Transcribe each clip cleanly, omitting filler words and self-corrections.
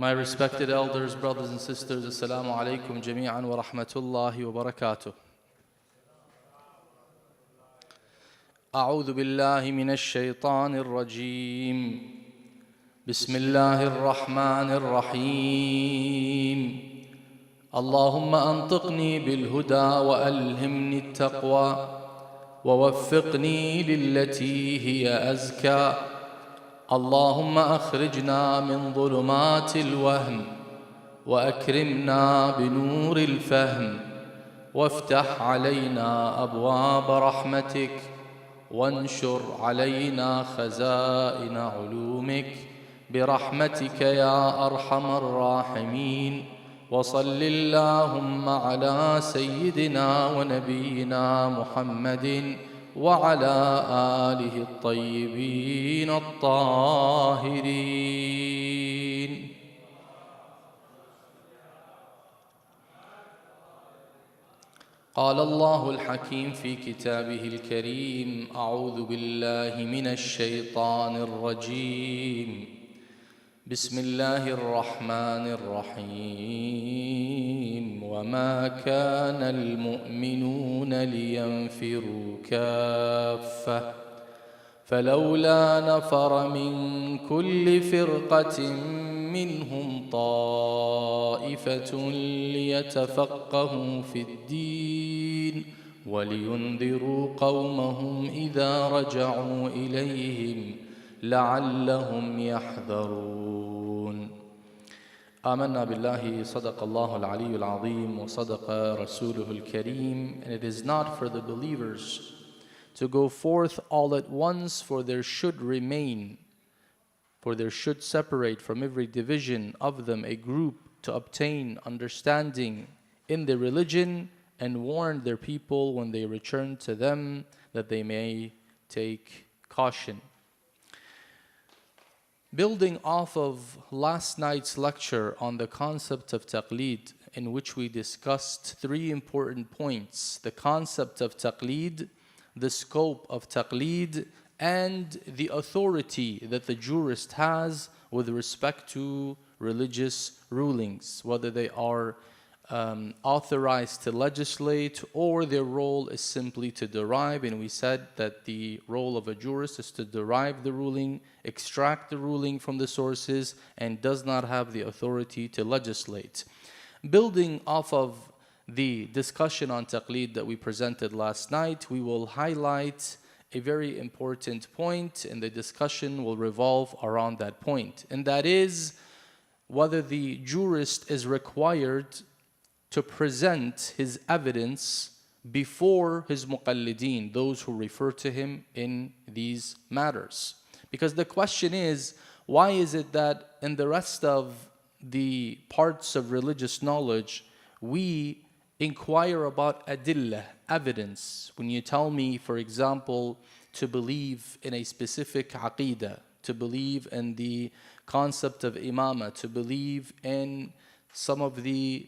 My respected elders, brothers and sisters, Assalamu alaikum jami'an wa rahmatullahi wa barakatuh. أعوذ بالله من الشيطان الرجيم بسم الله الرحمن الرحيم اللهم أنطقني بالهدى وألهمني التقوى ووفقني للتي هي أزكى اللهم أخرجنا من ظلمات الوهم وأكرمنا بنور الفهم وافتح علينا أبواب رحمتك وانشر علينا خزائن علومك برحمتك يا أرحم الراحمين وصل اللهم على سيدنا ونبينا محمد وعلى آله الطيبين الطاهرين. قال الله الحكيم في كتابه الكريم أعوذ بالله من الشيطان الرجيم بسم الله الرحمن الرحيم وما كان المؤمنون لينفروا كافة فلولا نفر من كل فرقة منهم طائفة ليتفقهوا في الدين ولينذروا قومهم إذا رجعوا إليهم لعلهم يحذرون. آمنا بالله صدق الله العلي العظيم وصدق رسوله الكريم. And it is not for the believers to go forth all at once, for there should remain, for there should separate from every division of them a group to obtain understanding in their religion and warn their people when they return to them that they may take caution. Building off of last night's lecture on the concept of taqleed, in which we discussed three important points: the concept of taqleed, the scope of taqleed, and the authority that the jurist has with respect to religious rulings, whether they are authorized to legislate or their role is simply to derive. And we said that the role of a jurist is to derive the ruling, extract the ruling from the sources, and does not have the authority to legislate. Building off of the discussion on taqleed that we presented last night, we will highlight a very important point, and the discussion will revolve around that point, and that is whether the jurist is required to present his evidence before his muqallideen, those who refer to him in these matters. Because the question is, why is it that in the rest of the parts of religious knowledge, we inquire about adillah, evidence? When you tell me, for example, to believe in a specific aqidah, to believe in the concept of imamah, to believe in some of the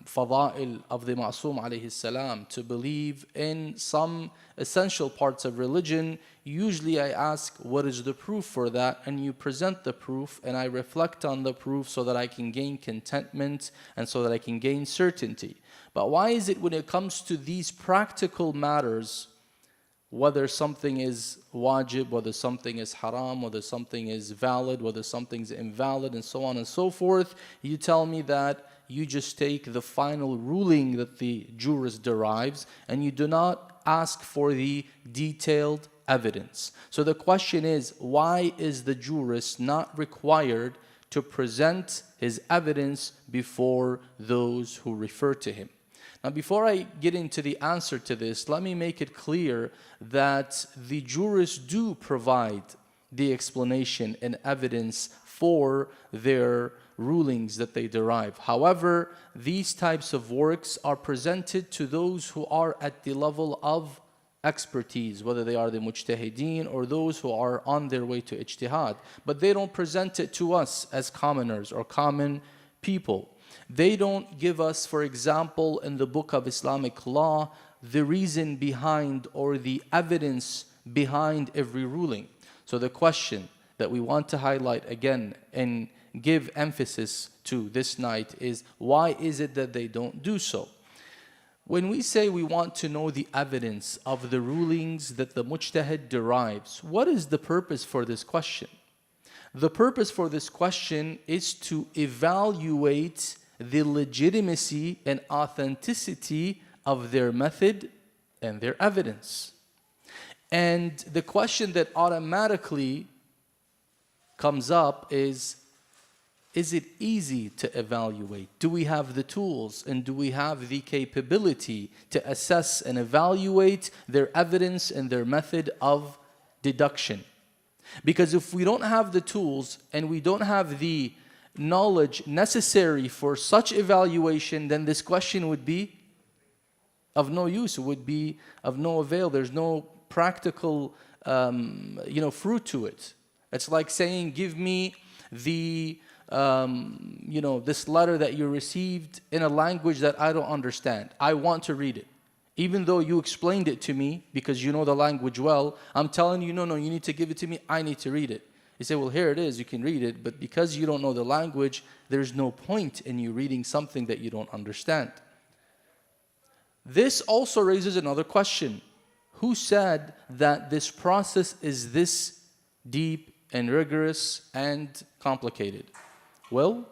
fada'il of the Ma'soom alayhi salam, to believe in some essential parts of religion, usually I ask, what is the proof for that? And you present the proof, and I reflect on the proof so that I can gain contentment and so that I can gain certainty. But why is it when it comes to these practical matters, whether something is wajib, whether something is haram, whether something is valid, whether something's invalid, and so on and so forth, you tell me that you just take the final ruling that the jurist derives and you do not ask for the detailed evidence? So the question is, why is the jurist not required to present his evidence before those who refer to him? Now, before I get into the answer to this, let me make it clear that the jurists do provide the explanation and evidence for their rulings that they derive. However, these types of works are presented to those who are at the level of expertise, whether they are the mujtahideen or those who are on their way to ijtihad. But they don't present it to us as commoners or common people. They don't give us, for example, in the book of Islamic law, the reason behind or the evidence behind every ruling. So the question that we want to highlight again in give emphasis to this night is, why is it that they don't do so? When we say we want to know the evidence of the rulings that the mujtahid derives, what is the purpose for this question? The purpose for this question is to evaluate the legitimacy and authenticity of their method and their evidence. And the question that automatically comes up is it easy to evaluate? Do we have the tools and do we have the capability to assess and evaluate their evidence and their method of deduction? Because if we don't have the tools and we don't have the knowledge necessary for such evaluation, then this question would be of no use. It would be of no avail. There's no practical fruit to it. It's like saying, give me the this letter that you received in a language that I don't understand. I want to read it. Even though you explained it to me because you know the language well, I'm telling you, no, you need to give it to me. I need to read it. You say, well, here it is. You can read it. But because you don't know the language, there's no point in you reading something that you don't understand. This also raises another question. Who said that this process is this deep and rigorous and complicated? Well,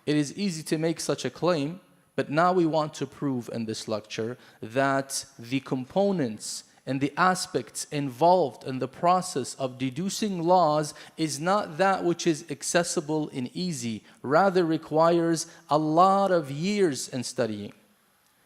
it is easy to make such a claim, but now we want to prove in this lecture that the components and the aspects involved in the process of deducing laws is not that which is accessible and easy, rather requires a lot of years in studying.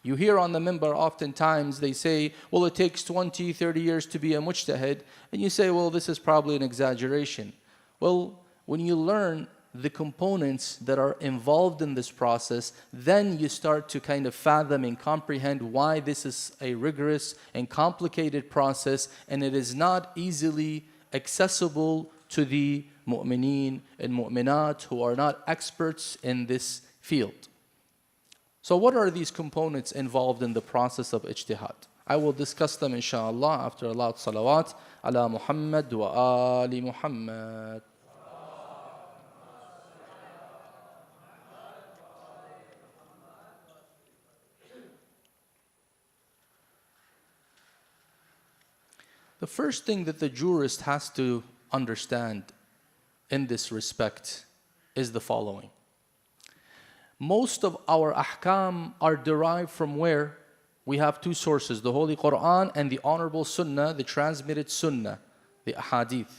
You hear on the minbar oftentimes they say, well, it takes 20, 30 years to be a mujtahid, and you say, well, this is probably an exaggeration. Well, when you learn the components that are involved in this process, then you start to kind of fathom and comprehend why this is a rigorous and complicated process, and it is not easily accessible to the mu'mineen and mu'minat who are not experts in this field. So what are these components involved in the process of ijtihad? I will discuss them inshallah after a loud salawat ala Muhammad wa ali Muhammad. The first thing that the jurist has to understand in this respect is the following. Most of our ahkam are derived from where? We have two sources, the Holy Quran and the Honorable Sunnah, the transmitted Sunnah, the Ahadith.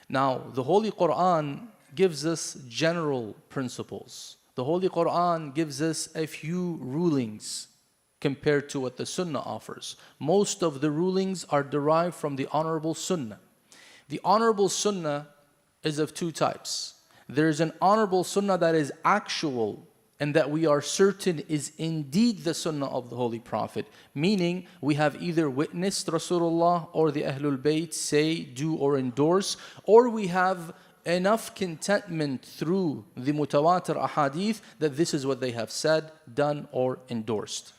Now, the Holy Quran gives us general principles. The Holy Quran gives us a few rulings compared to what the Sunnah offers. Most of the rulings are derived from the Honorable Sunnah. The Honorable Sunnah is of two types. There is an Honorable Sunnah that is actual and that we are certain is indeed the Sunnah of the Holy Prophet. Meaning, we have either witnessed Rasulullah or the Ahlul Bayt say, do or endorse, or we have enough contentment through the mutawatir ahadith that this is what they have said, done, or endorsed.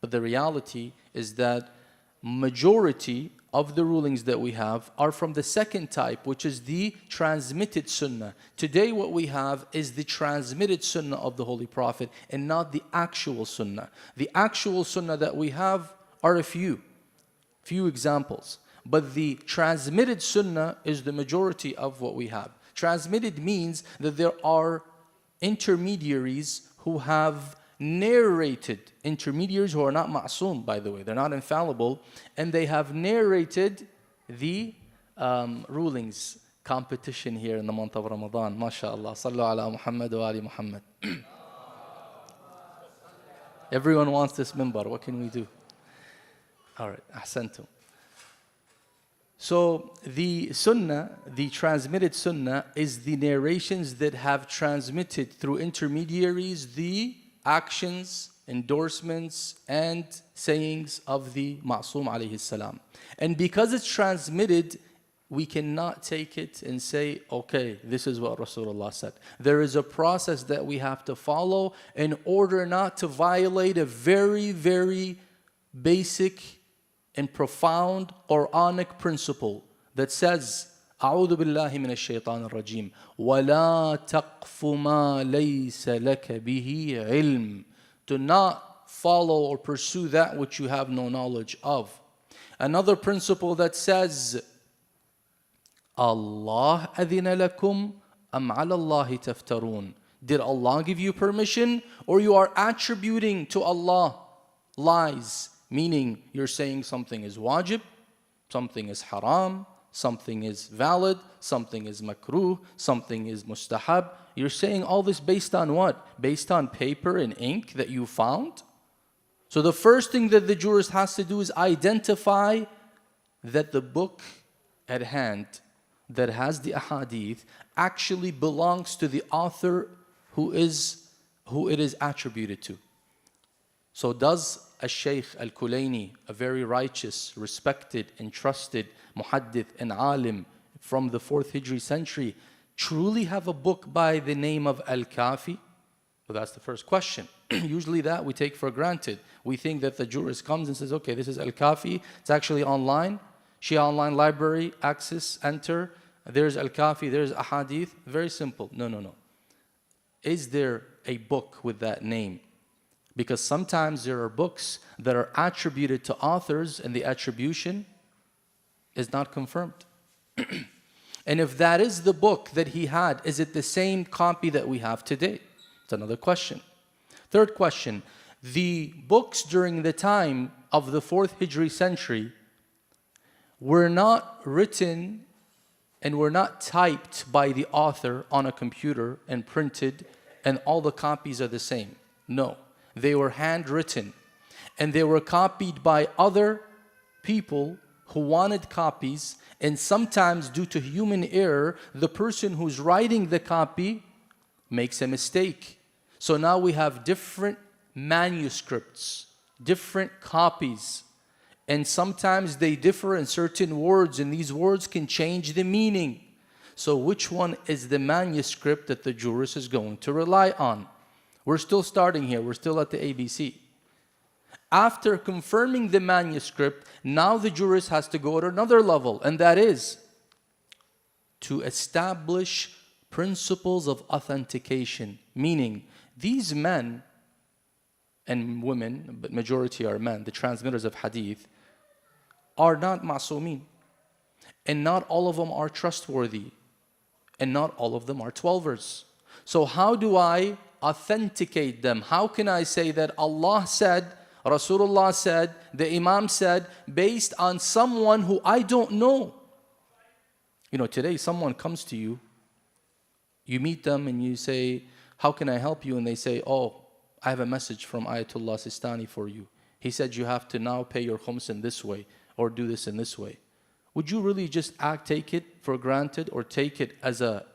But the reality is that majority of the rulings that we have are from the second type, which is the transmitted sunnah. Today what we have is the transmitted sunnah of the Holy Prophet and not the actual sunnah. The actual sunnah that we have are a few examples. But the transmitted sunnah is the majority of what we have. Transmitted means that there are intermediaries who have narrated, intermediaries who are not ma'soom, by the way, they're not infallible, and they have narrated the rulings. Competition here in the month of Ramadan, mashallah. Sallu ala Muhammad wa ali Muhammad. Everyone wants this minbar, what can we do? All right, ahsantum. So the sunnah, the transmitted sunnah, is the narrations that have transmitted through intermediaries the actions, endorsements, and sayings of the Ma'soom alayhi salam. And because it's transmitted, we cannot take it and say, okay, this is what Rasulullah said. There is a process that we have to follow in order not to violate a very, very basic and profound Quranic principle that says, أعوذ بالله من الشيطان الرجيم. ولا تقف ما ليس لك به علم. Do not follow or pursue that which you have no knowledge of. Another principle that says, Allah adhina lakum am ala Allahi taftarun. Did Allah give you permission, or you are attributing to Allah lies? Meaning you're saying something is wajib, something is haram, something is valid, something is makruh, something is mustahab. You're saying all this based on what? Based on paper and ink that you found? So the first thing that the jurist has to do is identify that the book at hand that has the ahadith actually belongs to the author who it is attributed to. So does Al-Shaykh Al-Kulayni, a very righteous, respected and trusted muhaddith and alim from the 4th Hijri century, truly have a book by the name of Al-Kafi? Well, that's the first question. Usually that we take for granted. We think that the jurist comes and says, okay, this is Al-Kafi, it's actually online, Shia Online Library, access, enter, there's Al-Kafi, there's Ahadith. Very simple. No. Is there a book with that name? Because sometimes there are books that are attributed to authors and the attribution is not confirmed. And if that is the book that he had, is it the same copy that we have today? It's another question. Third question, the books during the time of the 4th Hijri century were not written and were not typed by the author on a computer and printed and all the copies are the same. No, they were handwritten and they were copied by other people who wanted copies, and sometimes due to human error, the person who's writing the copy makes a mistake. So now we have different manuscripts, different copies, and sometimes they differ in certain words, and these words can change the meaning. So which one is the manuscript that the jurist is going to rely on? We're still starting here, we're still at the ABC. After confirming the manuscript, now the jurist has to go at another level, and that is to establish principles of authentication. Meaning, these men and women, but majority are men, the transmitters of hadith, are not ma'sumin. And not all of them are trustworthy. And not all of them are 12ers. So how do I authenticate them? How can I say that Allah said, Rasulullah said, the Imam said, based on someone who I don't know? You know, today someone comes to you, you meet them and you say, how can I help you? And they say, oh, I have a message from Ayatollah Sistani for you. He said you have to now pay your khums in this way or do this in this way. Would you really just take it for granted or take it as a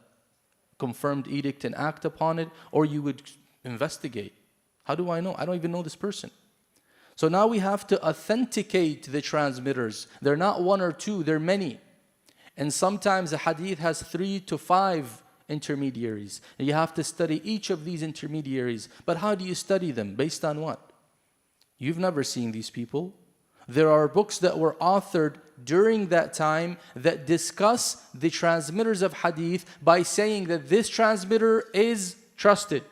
confirmed edict and act upon it? Or you would investigate? How do I know? I don't even know this person. So now we have to authenticate the transmitters. They're not one or two, they're many. And sometimes a hadith has 3 to 5 intermediaries. And you have to study each of these intermediaries. But how do you study them? Based on what? You've never seen these people. There are books that were authored during that time that discuss the transmitters of hadith by saying that this transmitter is trusted.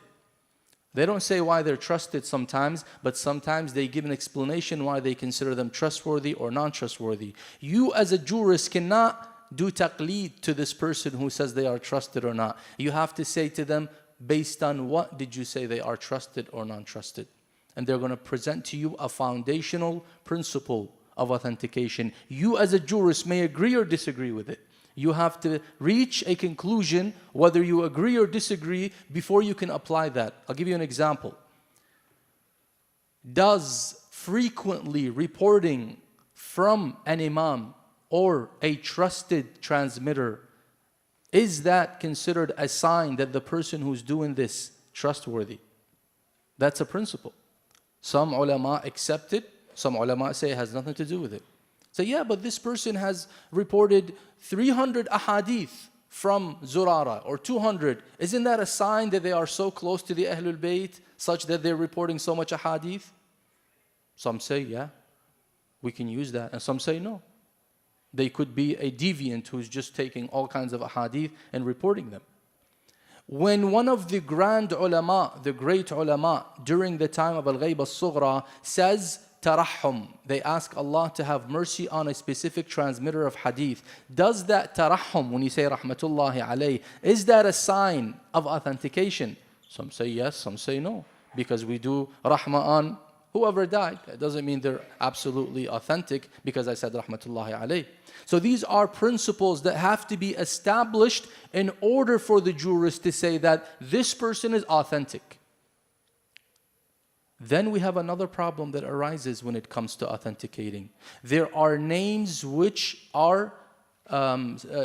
They don't say why they're trusted sometimes, but sometimes they give an explanation why they consider them trustworthy or non-trustworthy. You as a jurist cannot do taqleed to this person who says they are trusted or not. You have to say to them, based on what did you say they are trusted or non-trusted? And they're going to present to you a foundational principle of authentication. You as a jurist may agree or disagree with it. You have to reach a conclusion whether you agree or disagree before you can apply that. I'll give you an example. Does frequently reporting from an imam or a trusted transmitter, is that considered a sign that the person who's doing this trustworthy? That's a principle. Some ulama accept it, some ulama say it has nothing to do with it. Say, yeah, but this person has reported 300 ahadith from Zurara or 200. Isn't that a sign that they are so close to the Ahlul Bayt such that they're reporting so much ahadith? Some say, yeah, we can use that. And some say, no. They could be a deviant who's just taking all kinds of ahadith and reporting them. When one of the grand ulama, the great ulama, during the time of al-ghayb al-sughra says tarahhum, they ask Allah to have mercy on a specific transmitter of hadith. Does that tarahhum, when you say rahmatullahi alayh, is that a sign of authentication? Some say yes, some say no. Because we do rahmah on whoever died. That doesn't mean they're absolutely authentic because I said rahmatullahi alayh. So these are principles that have to be established in order for the jurist to say that this person is authentic. Then we have another problem that arises when it comes to authenticating. There are names which are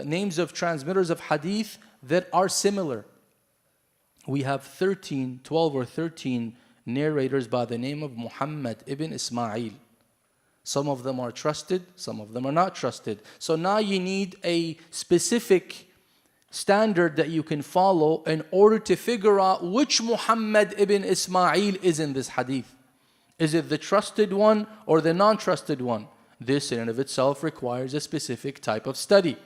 names of transmitters of hadith that are similar. We have 12 or 13 narrators by the name of Muhammad ibn Ismail. Some of them are trusted, some of them are not trusted. So now you need a specific standard that you can follow in order to figure out which Muhammad ibn Ismail is in this hadith. Is it the trusted one or the non-trusted one? This in and of itself requires a specific type of study.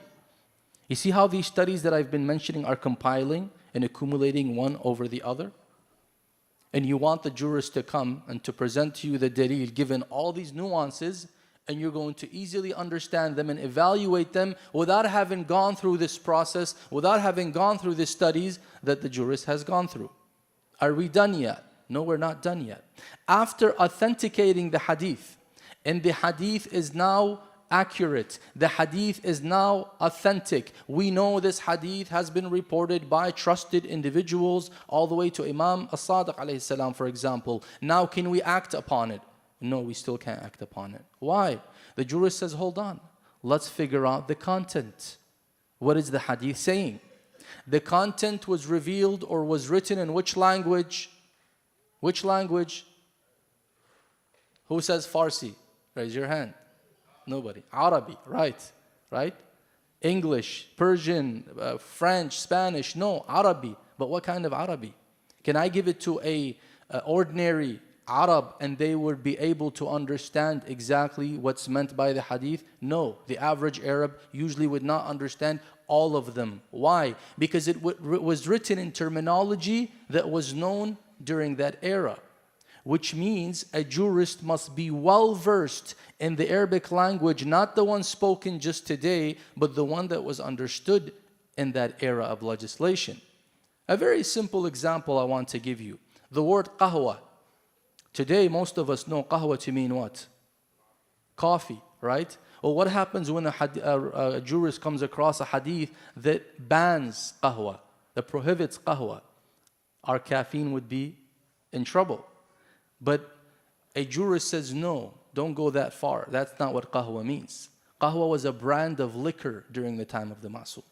You see how these studies that I've been mentioning are compiling and accumulating one over the other? And you want the jurist to come and to present to you the dalil given all these nuances, and you're going to easily understand them and evaluate them without having gone through this process, without having gone through the studies that the jurist has gone through. Are we done yet? No, we're not done yet. After authenticating the hadith, and the hadith is now accurate, the hadith is now authentic. We know this hadith has been reported by trusted individuals all the way to Imam as-Sadiq alayhi salam, for example. Now can we act upon it? No, we still can't act upon it. Why? The jurist says, hold on, let's figure out the content. What is the hadith saying? The content was revealed or was written in which language? Which language? Who says Farsi? Raise your hand. Nobody. Arabic, right? English, Persian, French, Spanish. No, Arabic. But what kind of Arabic? Can I give it to a ordinary Arab and they would be able to understand exactly what's meant by the hadith? No, the average Arab usually would not understand all of them. Why? Because it was written in terminology that was known during that era. Which means a jurist must be well versed in the Arabic language, not the one spoken just today, but the one that was understood in that era of legislation. A very simple example I want to give you. The word qahwa. Today, most of us know qahwa to mean what? Coffee, right? Well, what happens when a jurist comes across a hadith that bans qahwa, that prohibits qahwa? Our caffeine would be in trouble. But a jurist says, no, don't go that far. That's not what qahwa means. Qahwa was a brand of liquor during the time of the Ma'sum.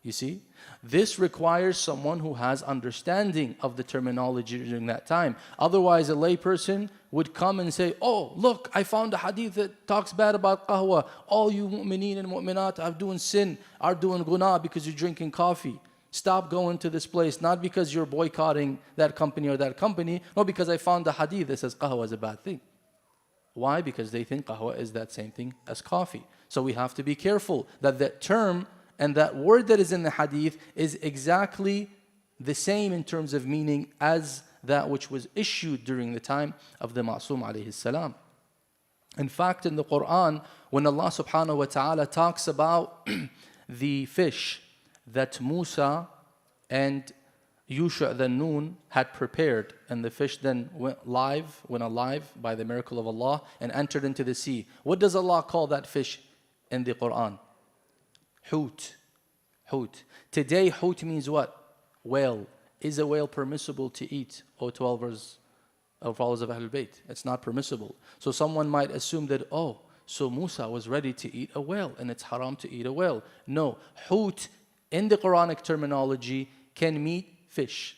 You see? This requires someone who has understanding of the terminology during that time. Otherwise, a layperson would come and say, oh, look, I found a hadith that talks bad about qahwa. All you mu'mineen and mu'minat are doing sin, are doing guna because you're drinking coffee. Stop going to this place, not because you're boycotting that company or that company, no, because I found a hadith that says qahwa is a bad thing. Why? Because they think qahwa is that same thing as coffee. So we have to be careful that that term and that word that is in the hadith is exactly the same in terms of meaning as that which was issued during the time of the Ma'sum alayhi salam. In fact, in the Quran, when Allah subhanahu wa ta'ala talks about the fish that Musa and Yusha the Nun had prepared, and the fish then went alive by the miracle of Allah and entered into the sea. What does Allah call that fish in the Quran? Hoot. Today, hoot means what? Whale. Is a whale permissible to eat? O 12ers of followers of Ahlul Bayt. It's not permissible. So someone might assume that, oh, so Musa was ready to eat a whale and it's haram to eat a whale. No, hoot in the Quranic terminology can mean fish.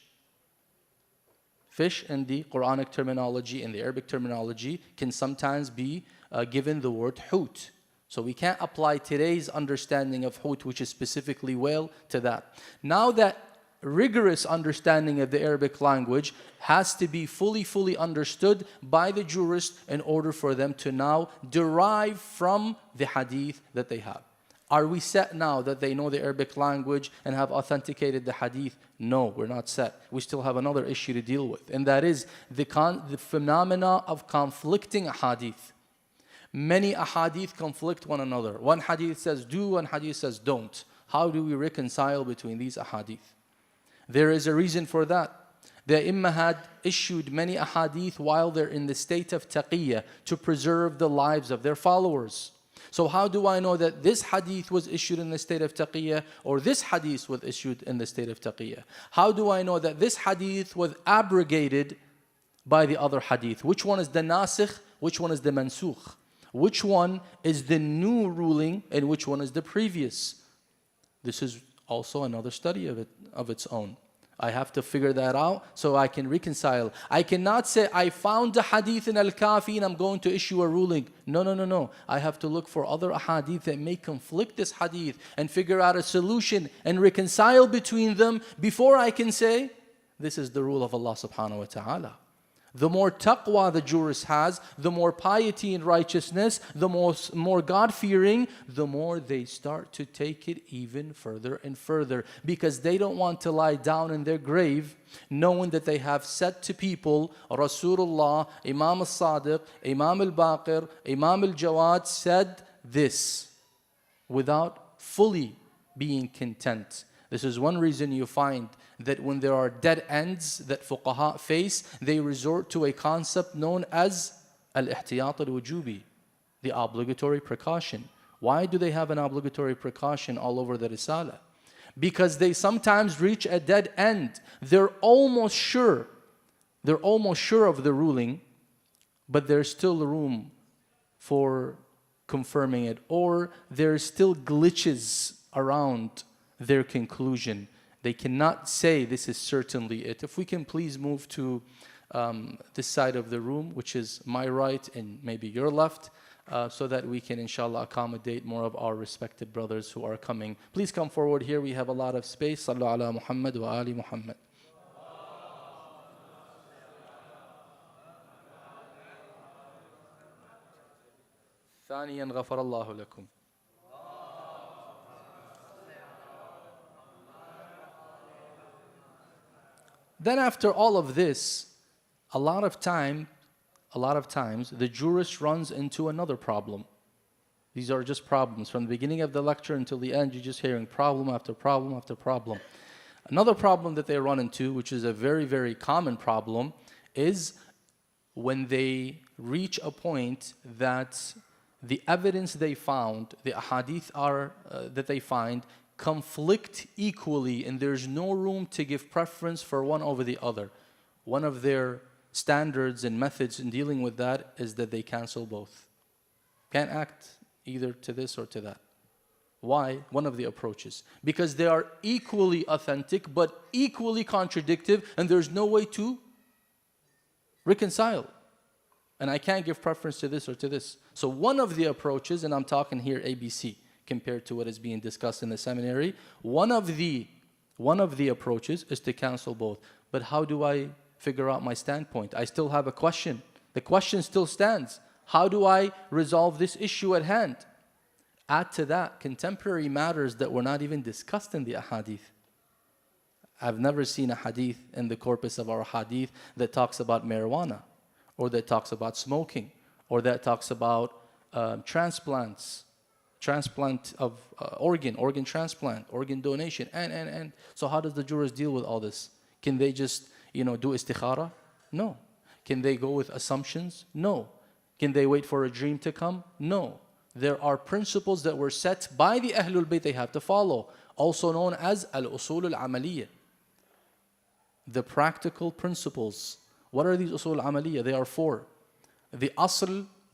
Fish in the Quranic terminology, in the Arabic terminology, can sometimes be given the word hoot. So we can't apply today's understanding of hoot, which is specifically whale, to that. Now that rigorous understanding of the Arabic language has to be fully understood by the jurist in order for them to now derive from the hadith that they have. Are we set now that they know the Arabic language and have authenticated the hadith? No, we're not set. We still have another issue to deal with, and that is the phenomena of conflicting ahadith. Many ahadith conflict one another. One hadith says do, one hadith says don't. How do we reconcile between these ahadith? There is a reason for that. The Imam had issued many ahadith while they're in the state of taqiyya to preserve the lives of their followers. So how do I know that this hadith was issued in the state of taqiyya or this hadith was issued in the state of taqiyya? How do I know that this hadith was abrogated by the other hadith? Which one is the nasikh? Which one is the mansukh? Which one is the new ruling and which one is the previous? This is also another study of its own. I have to figure that out so I can reconcile. I cannot say I found the hadith in Al-Kafi and I'm going to issue a ruling. No. I have to look for other hadith that may conflict this hadith and figure out a solution and reconcile between them before I can say this is the rule of Allah subhanahu wa ta'ala. The more taqwa the jurist has, the more piety and righteousness, the more God-fearing, the more they start to take it even further and further. Because they don't want to lie down in their grave knowing that they have said to people, Rasulullah, Imam al-Sadiq, Imam al-Baqir, Imam al-Jawad said this, without fully being content. This is one reason you find that when there are dead ends that fuqaha face, they resort to a concept known as al-ihtiyat al-wujubi, the obligatory precaution. Why do they have an obligatory precaution all over the Risala? Because they sometimes reach a dead end. They're almost sure of the ruling, but there's still room for confirming it, or there's still glitches around their conclusion. They cannot say this is certainly it. If we can please move to this side of the room, which is my right and maybe your left, so that we can inshallah accommodate more of our respected brothers who are coming. Please come forward here. We have a lot of space. Sallu ala Muhammad wa ali Muhammad. ثانيا غفر الله لكم. Then after all of this, a lot of times, the jurist runs into another problem. These are just problems. From the beginning of the lecture until the end, you're just hearing problem after problem after problem. Another problem that they run into, which is a very common problem, is when they reach a point that the evidence they found, the ahadith that they find, conflict equally, and there's no room to give preference for one over the other. One of their standards and methods in dealing with that is that they cancel both. Can't act either to this or to that. Why? One of the approaches. Because they are equally authentic but equally contradictory, and there's no way to reconcile. And I can't give preference to this or to this. So one of the approaches, and I'm talking here ABC, compared to what is being discussed in the seminary, one of the approaches is to cancel both. But how do I figure out my standpoint? I still have a question. The question still stands. How do I resolve this issue at hand? Add to that contemporary matters that were not even discussed in the ahadith. I've never seen a hadith in the corpus of our hadith that talks about marijuana, or that talks about smoking, or that talks about transplant of organ transplant, organ donation, and. So how does the jurist deal with all this? Can they just, do istikhara? No. Can they go with assumptions? No. Can they wait for a dream to come? No. There are principles that were set by the Ahlul Bayt they have to follow, also known as al-usul al-amaliyah. The practical principles. What are these usul al-amaliyah? They are four. The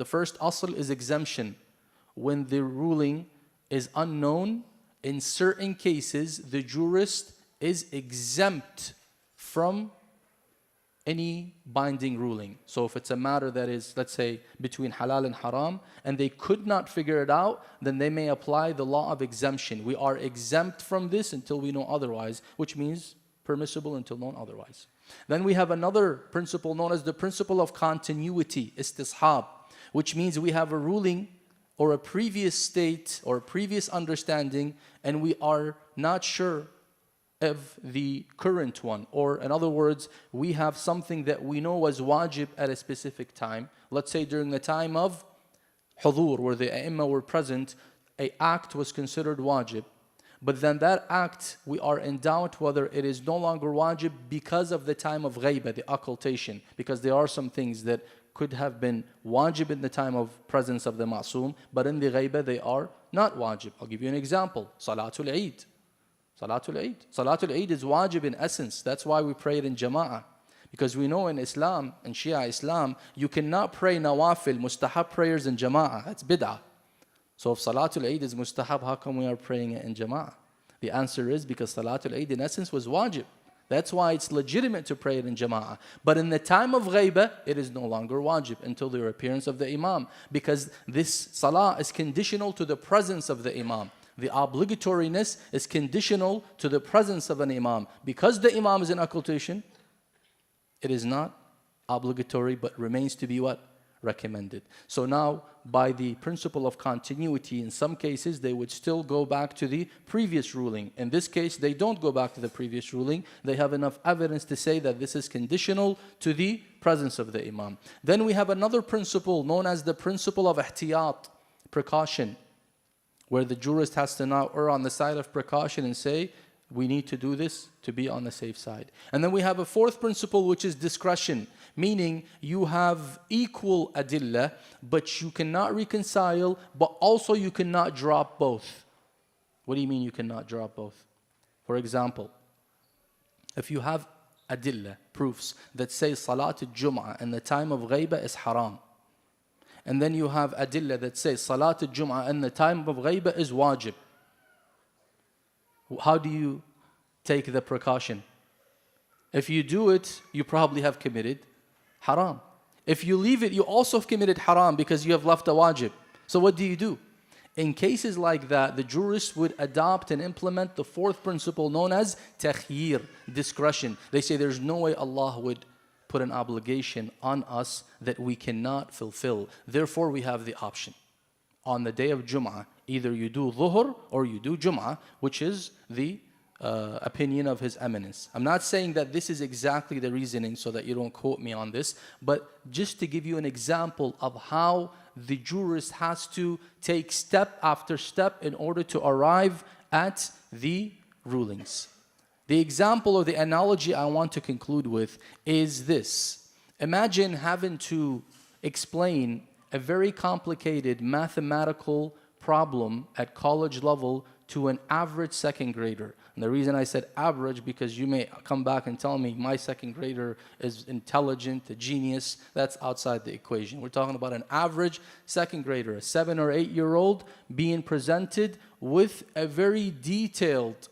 first asl is exemption. When the ruling is unknown, in certain cases, the jurist is exempt from any binding ruling. So if it's a matter that is, let's say, between halal and haram, and they could not figure it out, then they may apply the law of exemption. We are exempt from this until we know otherwise, which means permissible until known otherwise. Then we have another principle known as the principle of continuity, istishab, which means we have a ruling or a previous state or a previous understanding, and we are not sure of the current one. Or in other words, we have something that we know was wajib at a specific time. Let's say during the time of hudur, where the ai were present, an act was considered wajib. But then that act, we are in doubt whether it is no longer wajib because of the time of ghaiba, the occultation. Because there are some things that could have been wajib in the time of presence of the ma'soom, but in the ghaiba they are not wajib. I'll give you an example. Salatul Eid. Salatul Eid. Salatul Eid is wajib in essence. That's why we pray it in jama'ah. Because we know in Islam, in Shia Islam, you cannot pray nawafil, mustahab prayers in jama'ah. That's bid'ah. So if Salatul Eid is mustahab, how come we are praying it in jama'ah? The answer is because Salatul Eid in essence was wajib. That's why it's legitimate to pray it in jama'ah. But in the time of ghaiba, it is no longer wajib until the appearance of the imam. Because this salah is conditional to the presence of the imam. The obligatoriness is conditional to the presence of an imam. Because the imam is in occultation, it is not obligatory but remains to be what? Recommended. So now, by the principle of continuity, in some cases they would still go back to the previous ruling. In this case, they don't go back to the previous ruling. They have enough evidence to say that this is conditional to the presence of the imam. Then we have another principle known as the principle of ihtiyat, precaution, where the jurist has to now err on the side of precaution and say, we need to do this to be on the safe side. And then we have a fourth principle, which is discretion, meaning you have equal adillah, but you cannot reconcile, but also you cannot drop both. What do you mean you cannot drop both? For example, if you have adillah, proofs that say Salat al-Jum'ah in the time of ghaiba is haram, and then you have adillah that says Salat al-Jum'ah in the time of ghaiba is wajib, how do you take the precaution? If you do it, you probably have committed haram. If you leave it, you also have committed haram because you have left a wajib. So what do? In cases like that, the jurists would adopt and implement the fourth principle known as takhyir, discretion. They say there's no way Allah would put an obligation on us that we cannot fulfill. Therefore, we have the option. On the day of Jum'ah, either you do dhuhr or you do Jum'ah, which is the opinion of His Eminence. I'm not saying that this is exactly the reasoning so that you don't quote me on this, but just to give you an example of how the jurist has to take step after step in order to arrive at the rulings. The example or the analogy I want to conclude with is this. Imagine having to explain a very complicated mathematical problem at college level to an average second grader. And the reason I said average, because you may come back and tell me my second grader is intelligent, a genius. That's outside the equation. We're talking about an average second grader, a 7 or 8 year old being presented with a very detailed,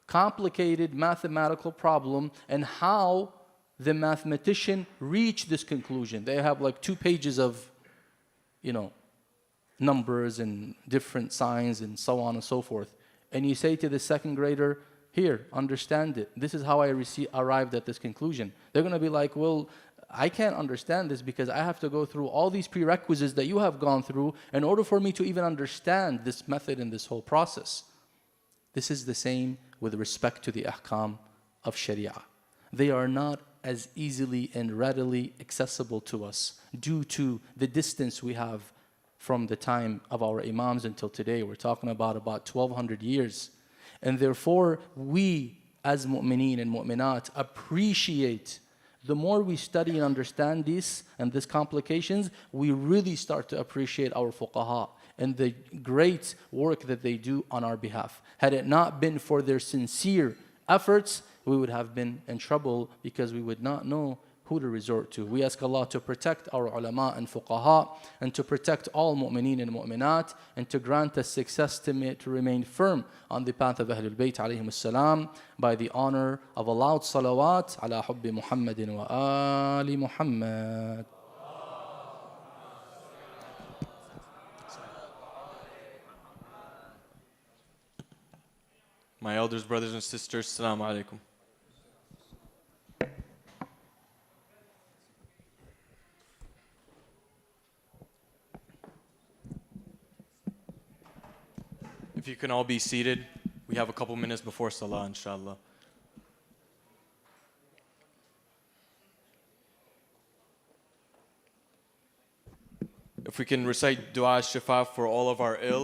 complicated mathematical problem and how the mathematician reached this conclusion. They have like 2 pages of, numbers and different signs and so on and so forth. And you say to the second grader, here, understand it. This is how I arrived at this conclusion. They're going to be like, well, I can't understand this because I have to go through all these prerequisites that you have gone through in order for me to even understand this method and this whole process. This is the same with respect to the ahkam of Sharia. They are not as easily and readily accessible to us due to the distance we have from the time of our imams until today. We're talking about 1200 years. And therefore, we as mu'mineen and mu'minat appreciate, the more we study and understand these complications, we really start to appreciate our fuqaha and the great work that they do on our behalf. Had it not been for their sincere efforts, we would have been in trouble because we would not know who to resort to. We ask Allah to protect our ulama and fuqaha and to protect all mu'mineen and mu'minat and to grant us success to remain firm on the path of Ahlul Bayt alayhim as-salam by the honor of a loud salawat ala hubbi Muhammadin wa ali Muhammad. My elders, brothers and sisters, Assalamu alaikum. If you can all be seated, we have a couple minutes before Salah, inshallah. If we can recite Dua Shifa for all of our ill.